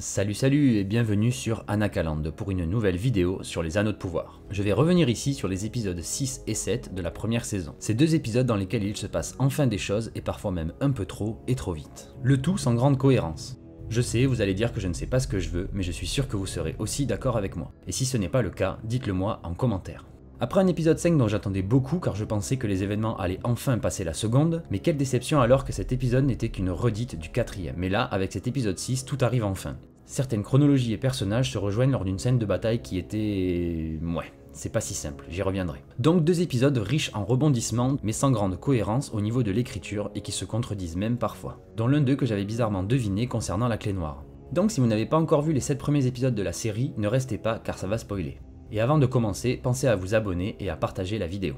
Salut et bienvenue sur Anacaland pour une nouvelle vidéo sur les anneaux de pouvoir. Je vais revenir ici sur les épisodes 6 et 7 de la première saison. Ces deux épisodes dans lesquels il se passe enfin des choses et parfois même un peu trop et trop vite. Le tout sans grande cohérence. Je sais, vous allez dire que je ne sais pas ce que je veux, mais je suis sûr que vous serez aussi d'accord avec moi. Et si ce n'est pas le cas, dites-le moi en commentaire. Après un épisode 5 dont j'attendais beaucoup car je pensais que les événements allaient enfin passer la seconde, mais quelle déception alors que cet épisode n'était qu'une redite du 4ème. Mais là, avec cet épisode 6, tout arrive enfin. Certaines chronologies et personnages se rejoignent lors d'une scène de bataille qui était... ouais, c'est pas si simple, j'y reviendrai. Donc deux épisodes riches en rebondissements, mais sans grande cohérence au niveau de l'écriture et qui se contredisent même parfois. Dont l'un d'eux que j'avais bizarrement deviné concernant la clé noire. Donc si vous n'avez pas encore vu les 7 premiers épisodes de la série, ne restez pas car ça va spoiler. Et avant de commencer, pensez à vous abonner et à partager la vidéo.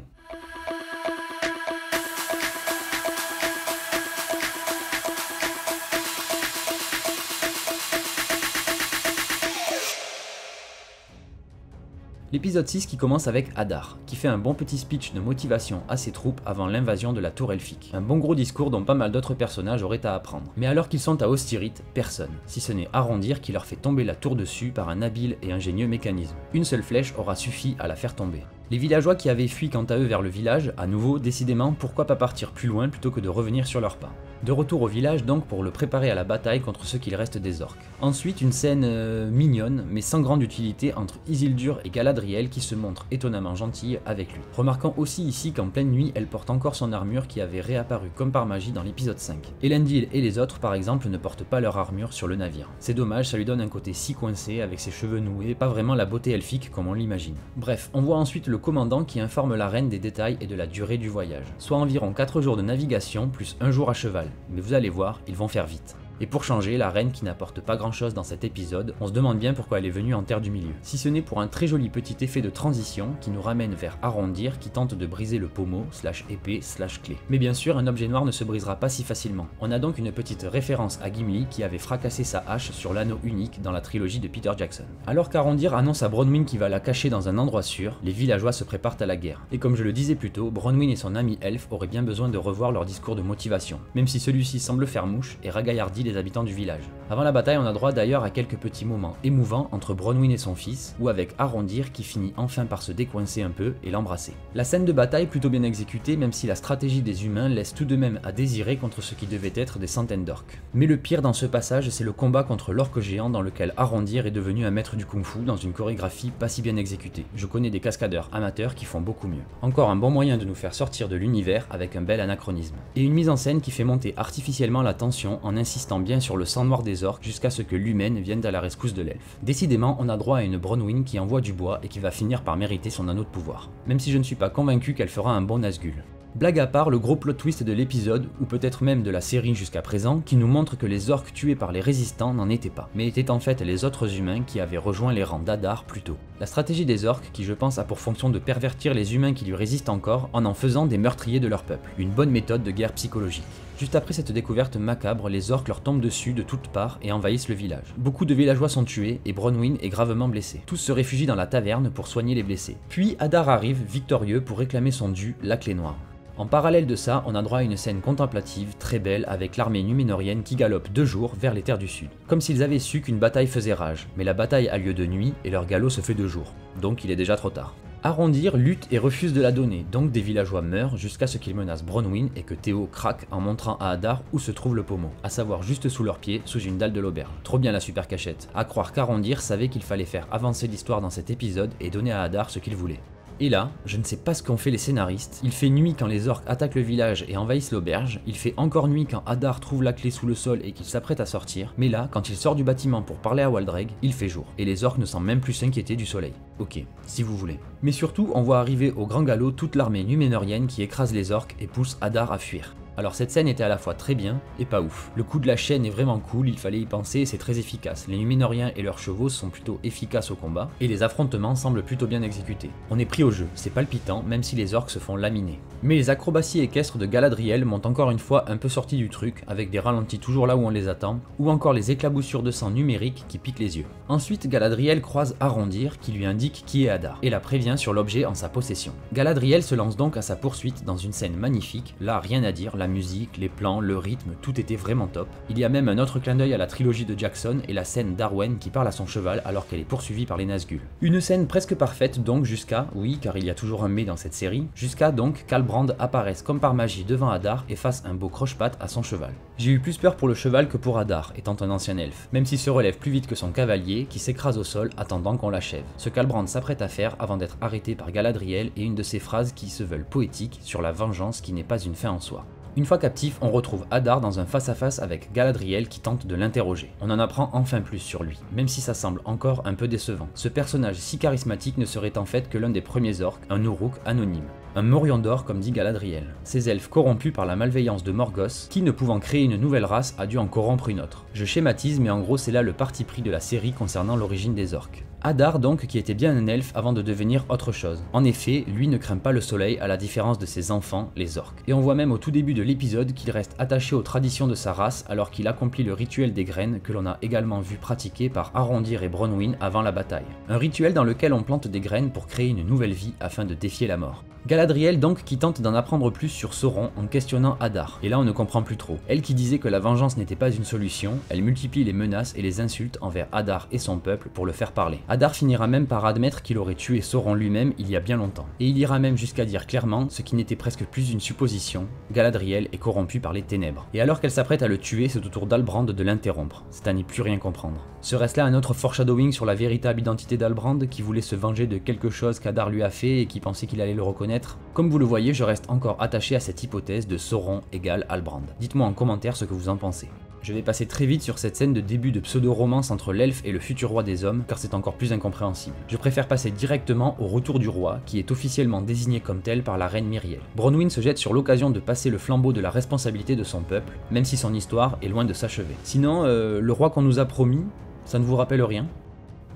L'épisode 6 qui commence avec Hadar, qui fait un bon petit speech de motivation à ses troupes avant l'invasion de la tour elfique. Un bon gros discours dont pas mal d'autres personnages auraient à apprendre. Mais alors qu'ils sont à Ostirith, personne, si ce n'est Arondir qui leur fait tomber la tour dessus par un habile et ingénieux mécanisme. Une seule flèche aura suffi à la faire tomber. Les villageois qui avaient fui quant à eux vers le village, à nouveau, décidément, pourquoi pas partir plus loin plutôt que de revenir sur leurs pas. De retour au village donc pour le préparer à la bataille contre ceux qu'il reste des orques. Ensuite une scène mignonne mais sans grande utilité entre Isildur et Galadriel qui se montrent étonnamment gentilles avec lui. Remarquant aussi ici qu'en pleine nuit elle porte encore son armure qui avait réapparu comme par magie dans l'épisode 5. Elendil et les autres par exemple ne portent pas leur armure sur le navire. C'est dommage, ça lui donne un côté si coincé avec ses cheveux noués, pas vraiment la beauté elfique comme on l'imagine. Bref, on voit ensuite le commandant qui informe la reine des détails et de la durée du voyage. Soit environ 4 jours de navigation plus 1 jour à cheval. Mais vous allez voir, ils vont faire vite. Et pour changer, la reine qui n'apporte pas grand chose dans cet épisode, on se demande bien pourquoi elle est venue en Terre du Milieu. Si ce n'est pour un très joli petit effet de transition qui nous ramène vers Arondir qui tente de briser le pommeau, /épée, /clé. Mais bien sûr, un objet noir ne se brisera pas si facilement. On a donc une petite référence à Gimli qui avait fracassé sa hache sur l'anneau unique dans la trilogie de Peter Jackson. Alors qu'Arondir annonce à Bronwyn qu'il va la cacher dans un endroit sûr, les villageois se préparent à la guerre. Et comme je le disais plus tôt, Bronwyn et son ami elfe auraient bien besoin de revoir leur discours de motivation, même si celui-ci semble faire mouche et ragaillardi les habitants du village. Avant la bataille, on a droit d'ailleurs à quelques petits moments émouvants entre Bronwyn et son fils, ou avec Arondir qui finit enfin par se décoincer un peu et l'embrasser. La scène de bataille plutôt bien exécutée, même si la stratégie des humains laisse tout de même à désirer contre ce qui devait être des centaines d'orques. Mais le pire dans ce passage, c'est le combat contre l'orque géant dans lequel Arondir est devenu un maître du kung-fu dans une chorégraphie pas si bien exécutée. Je connais des cascadeurs amateurs qui font beaucoup mieux. Encore un bon moyen de nous faire sortir de l'univers avec un bel anachronisme. Et une mise en scène qui fait monter artificiellement la tension en insistant bien sur le sang noir des orques jusqu'à ce que l'humaine vienne à la rescousse de l'elfe. Décidément, on a droit à une Bronwyn qui envoie du bois et qui va finir par mériter son anneau de pouvoir. Même si je ne suis pas convaincu qu'elle fera un bon Nazgûl. Blague à part, le gros plot twist de l'épisode, ou peut-être même de la série jusqu'à présent, qui nous montre que les orques tués par les résistants n'en étaient pas, mais étaient en fait les autres humains qui avaient rejoint les rangs d'Adar plus tôt. La stratégie des orques, qui je pense a pour fonction de pervertir les humains qui lui résistent encore en faisant des meurtriers de leur peuple. Une bonne méthode de guerre psychologique. Juste après cette découverte macabre, les orques leur tombent dessus de toutes parts et envahissent le village. Beaucoup de villageois sont tués et Bronwyn est gravement blessée. Tous se réfugient dans la taverne pour soigner les blessés. Puis Hadar arrive, victorieux, pour réclamer son dû, la clé noire. En parallèle de ça, on a droit à une scène contemplative très belle avec l'armée numénorienne qui galope 2 jours vers les terres du sud. Comme s'ils avaient su qu'une bataille faisait rage, mais la bataille a lieu de nuit et leur galop se fait de jour, donc il est déjà trop tard. Arondir lutte et refuse de la donner, donc des villageois meurent jusqu'à ce qu'ils menacent Bronwyn et que Théo craque en montrant à Hadar où se trouve le pommeau, à savoir juste sous leurs pieds, sous une dalle de l'auberge. Trop bien la super cachette, à croire qu'Arondir savait qu'il fallait faire avancer l'histoire dans cet épisode et donner à Hadar ce qu'il voulait. Et là, je ne sais pas ce qu'ont fait les scénaristes, il fait nuit quand les orques attaquent le village et envahissent l'auberge, il fait encore nuit quand Hadar trouve la clé sous le sol et qu'il s'apprête à sortir, mais là, quand il sort du bâtiment pour parler à Waldreg, il fait jour, et les orques ne semblent même plus s'inquiéter du soleil. Ok, si vous voulez. Mais surtout, on voit arriver au grand galop toute l'armée numénorienne qui écrase les orques et pousse Hadar à fuir. Alors cette scène était à la fois très bien et pas ouf. Le coup de la chaîne est vraiment cool, il fallait y penser et c'est très efficace. Les Numénoriens et leurs chevaux sont plutôt efficaces au combat et les affrontements semblent plutôt bien exécutés. On est pris au jeu, c'est palpitant même si les orques se font laminer. Mais les acrobaties équestres de Galadriel m'ont encore une fois un peu sorti du truc avec des ralentis toujours là où on les attend ou encore les éclaboussures de sang numériques qui piquent les yeux. Ensuite Galadriel croise Arondir qui lui indique qui est Hadar et la prévient sur l'objet en sa possession. Galadriel se lance donc à sa poursuite dans une scène magnifique, là rien à dire, la musique, les plans, le rythme, tout était vraiment top. Il y a même un autre clin d'œil à la trilogie de Jackson et la scène d'Arwen qui parle à son cheval alors qu'elle est poursuivie par les Nazgûl. Une scène presque parfaite donc jusqu'à, oui car il y a toujours un mais dans cette série, jusqu'à donc qu'Halbrand apparaisse comme par magie devant Hadar et fasse un beau croche-patte à son cheval. J'ai eu plus peur pour le cheval que pour Hadar, étant un ancien elfe, même s'il se relève plus vite que son cavalier qui s'écrase au sol attendant qu'on l'achève. Ce qu'Halbrand s'apprête à faire avant d'être arrêté par Galadriel et une de ses phrases qui se veulent poétiques sur la vengeance qui n'est pas une fin en soi. Une fois captif, on retrouve Hadar dans un face-à-face avec Galadriel qui tente de l'interroger. On en apprend enfin plus sur lui, même si ça semble encore un peu décevant. Ce personnage si charismatique ne serait en fait que l'un des premiers orques, un Uruk anonyme. Un Morion d'or comme dit Galadriel. Ces elfes corrompus par la malveillance de Morgoth, qui ne pouvant créer une nouvelle race a dû en corrompre une autre. Je schématise mais en gros c'est là le parti pris de la série concernant l'origine des orques. Hadar donc qui était bien un elfe avant de devenir autre chose. En effet, lui ne craint pas le soleil à la différence de ses enfants, les orques. Et on voit même au tout début de l'épisode qu'il reste attaché aux traditions de sa race alors qu'il accomplit le rituel des graines que l'on a également vu pratiquer par Arondir et Bronwyn avant la bataille. Un rituel dans lequel on plante des graines pour créer une nouvelle vie afin de défier la mort. Galadriel donc qui tente d'en apprendre plus sur Sauron en questionnant Hadar. Et là on ne comprend plus trop. Elle qui disait que la vengeance n'était pas une solution, elle multiplie les menaces et les insultes envers Hadar et son peuple pour le faire parler. Hadar finira même par admettre qu'il aurait tué Sauron lui-même il y a bien longtemps. Et il ira même jusqu'à dire clairement, ce qui n'était presque plus une supposition, Galadriel est corrompue par les ténèbres. Et alors qu'elle s'apprête à le tuer, c'est au tour d'Halbrand de l'interrompre. C'est à n'y plus rien comprendre. Serait-ce là un autre foreshadowing sur la véritable identité d'Halbrand qui voulait se venger de quelque chose qu'Hadar lui a fait et qui pensait qu'il allait le reconnaître? Comme vous le voyez, je reste encore attaché à cette hypothèse de Sauron égale Halbrand. Dites-moi en commentaire ce que vous en pensez. Je vais passer très vite sur cette scène de début de pseudo-romance entre l'elfe et le futur roi des hommes, car c'est encore plus incompréhensible. Je préfère passer directement au retour du roi, qui est officiellement désigné comme tel par la reine Myriel. Bronwyn se jette sur l'occasion de passer le flambeau de la responsabilité de son peuple, même si son histoire est loin de s'achever. Sinon, le roi qu'on nous a promis, ça ne vous rappelle rien?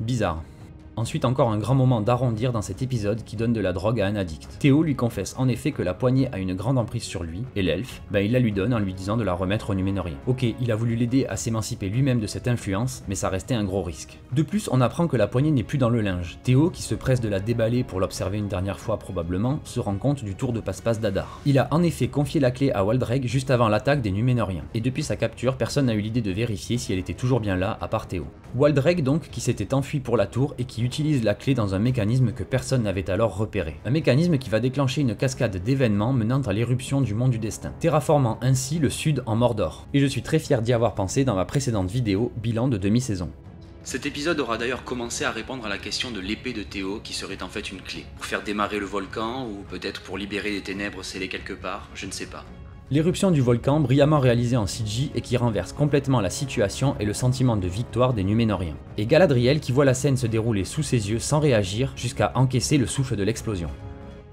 Bizarre. Ensuite encore un grand moment d'Arondir dans cet épisode qui donne de la drogue à un addict. Théo lui confesse en effet que la poignée a une grande emprise sur lui, et l'elfe, il la lui donne en lui disant de la remettre aux Numénoriens. Ok, il a voulu l'aider à s'émanciper lui-même de cette influence, mais ça restait un gros risque. De plus, on apprend que la poignée n'est plus dans le linge. Théo, qui se presse de la déballer pour l'observer une dernière fois probablement, se rend compte du tour de passe-passe d'Hadar. Il a en effet confié la clé à Waldreg juste avant l'attaque des Numénoriens, et depuis sa capture, personne n'a eu l'idée de vérifier si elle était toujours bien là à part Théo. Waldreg donc qui s'était enfui pour la tour et qui utilise la clé dans un mécanisme que personne n'avait alors repéré. Un mécanisme qui va déclencher une cascade d'événements menant à l'éruption du Mont du Destin, terraformant ainsi le sud en Mordor. Et je suis très fier d'y avoir pensé dans ma précédente vidéo bilan de demi-saison. Cet épisode aura d'ailleurs commencé à répondre à la question de l'épée de Théo qui serait en fait une clé, pour faire démarrer le volcan ou peut-être pour libérer des ténèbres scellées quelque part, je ne sais pas. L'éruption du volcan, brillamment réalisée en CG et qui renverse complètement la situation et le sentiment de victoire des Numénoriens. Et Galadriel qui voit la scène se dérouler sous ses yeux sans réagir jusqu'à encaisser le souffle de l'explosion.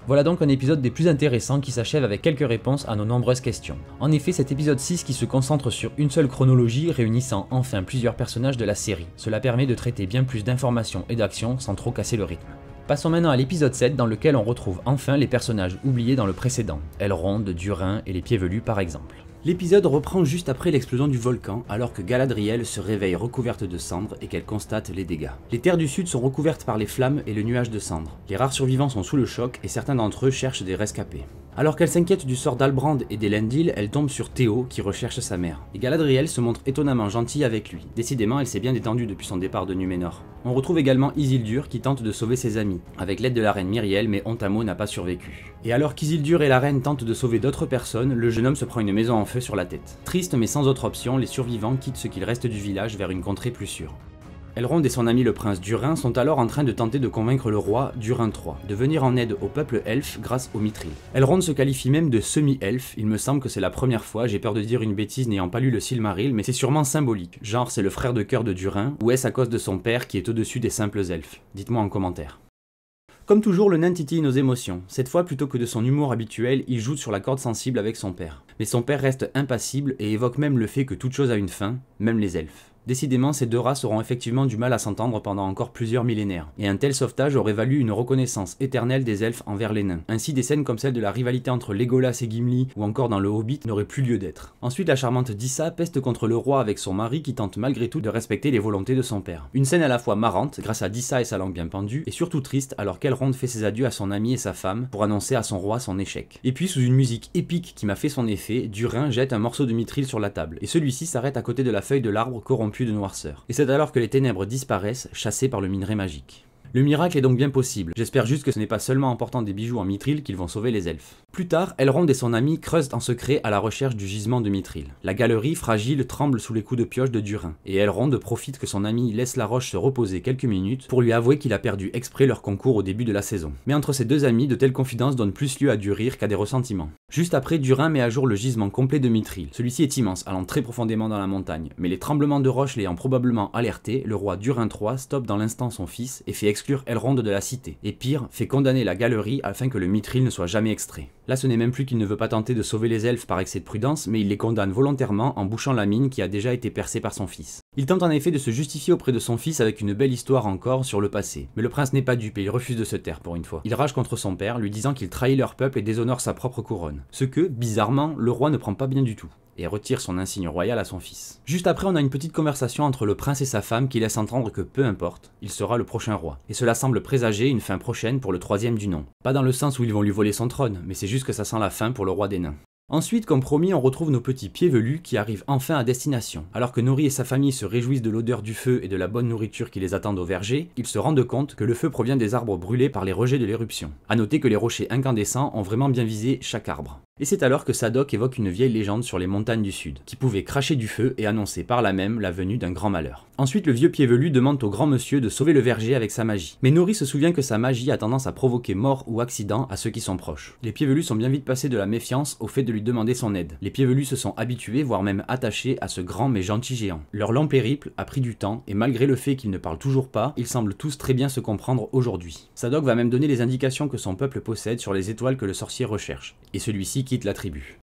Voilà donc un épisode des plus intéressants qui s'achève avec quelques réponses à nos nombreuses questions. En effet, cet épisode 6 qui se concentre sur une seule chronologie réunissant enfin plusieurs personnages de la série. Cela permet de traiter bien plus d'informations et d'actions sans trop casser le rythme. Passons maintenant à l'épisode 7 dans lequel on retrouve enfin les personnages oubliés dans le précédent, Elrond, Durin et les Pieds Velus par exemple. L'épisode reprend juste après l'explosion du volcan, alors que Galadriel se réveille recouverte de cendres et qu'elle constate les dégâts. Les terres du sud sont recouvertes par les flammes et le nuage de cendres. Les rares survivants sont sous le choc et certains d'entre eux cherchent des rescapés. Alors qu'elle s'inquiète du sort d'Halbrand et d'Elendil, elle tombe sur Théo qui recherche sa mère. Et Galadriel se montre étonnamment gentille avec lui. Décidément, elle s'est bien détendue depuis son départ de Numénor. On retrouve également Isildur qui tente de sauver ses amis, avec l'aide de la reine Myriel, mais Ontamo n'a pas survécu. Et alors qu'Isildur et la reine tentent de sauver d'autres personnes, le jeune homme se prend une maison en feu sur la tête. Triste mais sans autre option, les survivants quittent ce qu'il reste du village vers une contrée plus sûre. Elrond et son ami le prince Durin sont alors en train de tenter de convaincre le roi Durin III de venir en aide au peuple elfe grâce au mithril. Elrond se qualifie même de semi-elfe, il me semble que c'est la première fois, j'ai peur de dire une bêtise n'ayant pas lu le Silmaril, mais c'est sûrement symbolique, genre c'est le frère de cœur de Durin, ou est-ce à cause de son père qui est au-dessus des simples elfes? Dites-moi en commentaire. Comme toujours, le nain titille nos émotions. Cette fois, plutôt que de son humour habituel, il joue sur la corde sensible avec son père. Mais son père reste impassible et évoque même le fait que toute chose a une fin, même les elfes. Décidément, ces deux races auront effectivement du mal à s'entendre pendant encore plusieurs millénaires, et un tel sauvetage aurait valu une reconnaissance éternelle des elfes envers les nains. Ainsi, des scènes comme celle de la rivalité entre Legolas et Gimli, ou encore dans le Hobbit, n'auraient plus lieu d'être. Ensuite, la charmante Dissa peste contre le roi avec son mari qui tente malgré tout de respecter les volontés de son père. Une scène à la fois marrante, grâce à Dissa et sa langue bien pendue, et surtout triste alors qu'Elrond fait ses adieux à son ami et sa femme pour annoncer à son roi son échec. Et puis, sous une musique épique qui m'a fait son effet, Durin jette un morceau de mithril sur la table, et celui-ci s'arrête à côté de la feuille de l'arbre corrompu de noirceur. Et c'est alors que les ténèbres disparaissent, chassées par le minerai magique. Le miracle est donc bien possible, j'espère juste que ce n'est pas seulement en portant des bijoux en mithril qu'ils vont sauver les elfes. Plus tard, Elrond et son ami creusent en secret à la recherche du gisement de mithril. La galerie, fragile, tremble sous les coups de pioche de Durin, et Elrond profite que son ami laisse la roche se reposer quelques minutes pour lui avouer qu'il a perdu exprès leur concours au début de la saison. Mais entre ces deux amis, de telles confidences donnent plus lieu à du rire qu'à des ressentiments. Juste après, Durin met à jour le gisement complet de mithril. Celui-ci est immense, allant très profondément dans la montagne, mais les tremblements de roche l'ayant probablement alerté, le roi Durin III stoppe dans l'instant son fils et fait exclure Elrond de la cité, et pire, fait condamner la galerie afin que le mithril ne soit jamais extrait. Là, ce n'est même plus qu'il ne veut pas tenter de sauver les elfes par excès de prudence, mais il les condamne volontairement en bouchant la mine qui a déjà été percée par son fils. Il tente en effet de se justifier auprès de son fils avec une belle histoire encore sur le passé, mais le prince n'est pas dupe et il refuse de se taire pour une fois. Il rage contre son père, lui disant qu'il trahit leur peuple et déshonore sa propre couronne, ce que, bizarrement, le roi ne prend pas bien du tout, et retire son insigne royal à son fils. Juste après, on a une petite conversation entre le prince et sa femme qui laisse entendre que peu importe, il sera le prochain roi. Et cela semble présager une fin prochaine pour le troisième du nom. Pas dans le sens où ils vont lui voler son trône, mais c'est juste que ça sent la fin pour le roi des nains. Ensuite, comme promis, on retrouve nos petits pieds velus qui arrivent enfin à destination. Alors que Nori et sa famille se réjouissent de l'odeur du feu et de la bonne nourriture qui les attendent au verger, ils se rendent compte que le feu provient des arbres brûlés par les rejets de l'éruption. A noter que les rochers incandescents ont vraiment bien visé chaque arbre. Et c'est alors que Sadok évoque une vieille légende sur les montagnes du sud, qui pouvait cracher du feu et annoncer par là même la venue d'un grand malheur. Ensuite, le vieux pied velu demande au grand monsieur de sauver le verger avec sa magie. Mais Nori se souvient que sa magie a tendance à provoquer mort ou accident à ceux qui sont proches. Les pieds velus sont bien vite passés de la méfiance au fait de lui demander son aide. Les pieds velus se sont habitués, voire même attachés à ce grand mais gentil géant. Leur long périple a pris du temps, et malgré le fait qu'ils ne parlent toujours pas, ils semblent tous très bien se comprendre aujourd'hui. Sadok va même donner les indications que son peuple possède sur les étoiles que le sorcier recherche, et celui-ci quitte la tribu.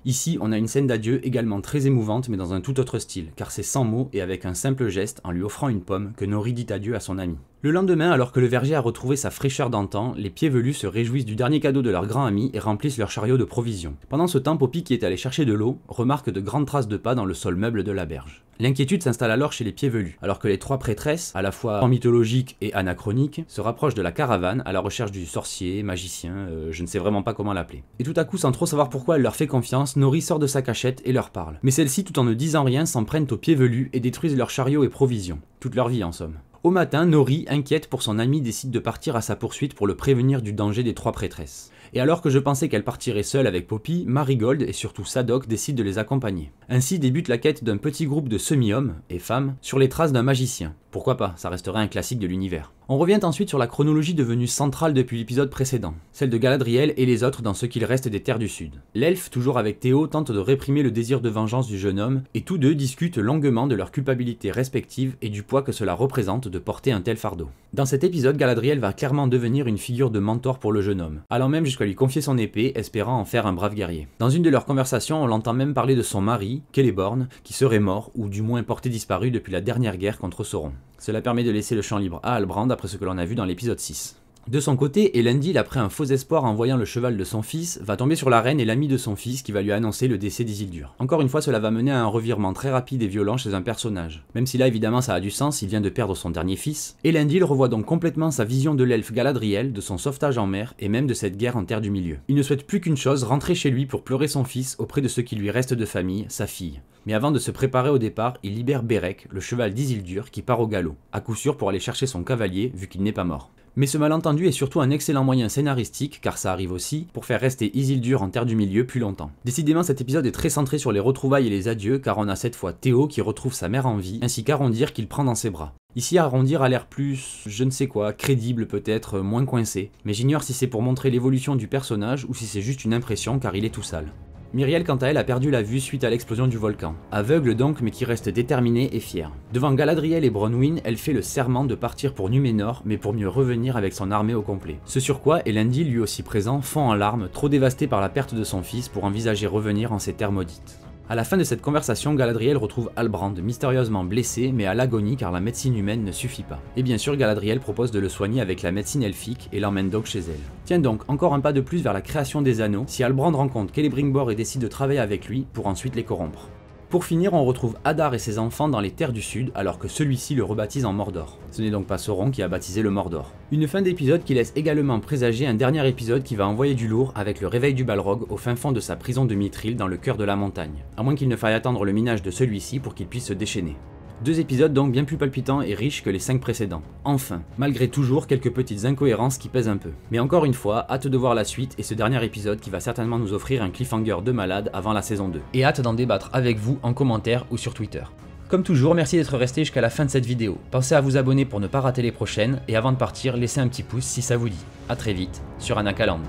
Ici, on a une scène d'adieu également très émouvante mais dans un tout autre style, car c'est sans mots et avec un simple geste, en lui offrant une pomme, que Nori dit adieu à son ami. Le lendemain, alors que le verger a retrouvé sa fraîcheur d'antan, les pieds velus se réjouissent du dernier cadeau de leur grand ami et remplissent leur chariot de provisions. Pendant ce temps, Poppy, qui est allé chercher de l'eau, remarque de grandes traces de pas dans le sol meuble de la berge. L'inquiétude s'installe alors chez les pieds velus, alors que les trois prêtresses, à la fois mythologiques et anachroniques, se rapprochent de la caravane à la recherche du sorcier, magicien, je ne sais vraiment pas comment l'appeler. Et tout à coup, sans trop savoir pourquoi elle leur fait confiance, Nori sort de sa cachette et leur parle. Mais celles-ci, tout en ne disant rien, s'en prennent aux pieds velus et détruisent leur chariot et provisions. Toute leur vie en somme. Au matin, Nori, inquiète pour son ami, décide de partir à sa poursuite pour le prévenir du danger des trois prêtresses. Et alors que je pensais qu'elle partirait seule avec Poppy, Marigold et surtout Sadok décident de les accompagner. Ainsi débute la quête d'un petit groupe de semi-hommes et femmes sur les traces d'un magicien. Pourquoi pas, ça resterait un classique de l'univers. On revient ensuite sur la chronologie devenue centrale depuis l'épisode précédent, celle de Galadriel et les autres dans ce qu'il reste des terres du sud. L'elfe, toujours avec Théo, tente de réprimer le désir de vengeance du jeune homme, et tous deux discutent longuement de leur culpabilité respective et du poids que cela représente de porter un tel fardeau. Dans cet épisode, Galadriel va clairement devenir une figure de mentor pour le jeune homme, allant même jusqu'à lui confier son épée, espérant en faire un brave guerrier. Dans une de leurs conversations, on l'entend même parler de son mari, Celeborn, qui serait mort, ou du moins porté disparu depuis la dernière guerre contre Sauron. Cela permet de laisser le champ libre à Halbrand après ce que l'on a vu dans l'épisode 6. De son côté, Elendil, après un faux espoir en voyant le cheval de son fils, va tomber sur la reine et l'ami de son fils qui va lui annoncer le décès d'Isildur. Encore une fois, cela va mener à un revirement très rapide et violent chez un personnage. Même si là évidemment ça a du sens, il vient de perdre son dernier fils. Elendil revoit donc complètement sa vision de l'elfe Galadriel, de son sauvetage en mer et même de cette guerre en terre du milieu. Il ne souhaite plus qu'une chose, rentrer chez lui pour pleurer son fils auprès de ce qui lui reste de famille, sa fille. Mais avant de se préparer au départ, il libère Bérec, le cheval d'Isildur, qui part au galop, à coup sûr pour aller chercher son cavalier vu qu'il n'est pas mort. Mais ce malentendu est surtout un excellent moyen scénaristique, car ça arrive aussi, pour faire rester Isildur en terre du milieu plus longtemps. Décidément, cet épisode est très centré sur les retrouvailles et les adieux, car on a cette fois Théo qui retrouve sa mère en vie, ainsi qu'Arondir qu'il prend dans ses bras. Ici, Arondir a l'air plus, je ne sais quoi, crédible peut-être, moins coincé, mais j'ignore si c'est pour montrer l'évolution du personnage ou si c'est juste une impression car il est tout sale. Myriel, quant à elle, a perdu la vue suite à l'explosion du volcan. Aveugle donc, mais qui reste déterminée et fière. Devant Galadriel et Bronwyn, elle fait le serment de partir pour Núménor, mais pour mieux revenir avec son armée au complet. Ce sur quoi Elendil, lui aussi présent, fond en larmes, trop dévasté par la perte de son fils pour envisager revenir en ces terres maudites. À la fin de cette conversation, Galadriel retrouve Halbrand mystérieusement blessé mais à l'agonie car la médecine humaine ne suffit pas. Et bien sûr, Galadriel propose de le soigner avec la médecine elfique et l'emmène donc chez elle. Tiens donc, encore un pas de plus vers la création des anneaux, si Halbrand rencontre Celebrimbor et décide de travailler avec lui pour ensuite les corrompre. Pour finir, on retrouve Adar et ses enfants dans les terres du sud alors que celui-ci le rebaptise en Mordor. Ce n'est donc pas Sauron qui a baptisé le Mordor. Une fin d'épisode qui laisse également présager un dernier épisode qui va envoyer du lourd avec le réveil du Balrog au fin fond de sa prison de Mithril dans le cœur de la montagne. À moins qu'il ne faille attendre le minage de celui-ci pour qu'il puisse se déchaîner. 2 épisodes donc bien plus palpitants et riches que les 5 précédents. Enfin, malgré toujours quelques petites incohérences qui pèsent un peu. Mais encore une fois, hâte de voir la suite et ce dernier épisode qui va certainement nous offrir un cliffhanger de malade avant la saison 2. Et hâte d'en débattre avec vous en commentaire ou sur Twitter. Comme toujours, merci d'être resté jusqu'à la fin de cette vidéo. Pensez à vous abonner pour ne pas rater les prochaines et avant de partir, laissez un petit pouce si ça vous dit. A très vite sur Anakaland.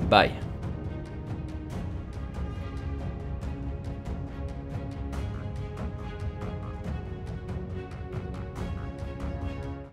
Bye.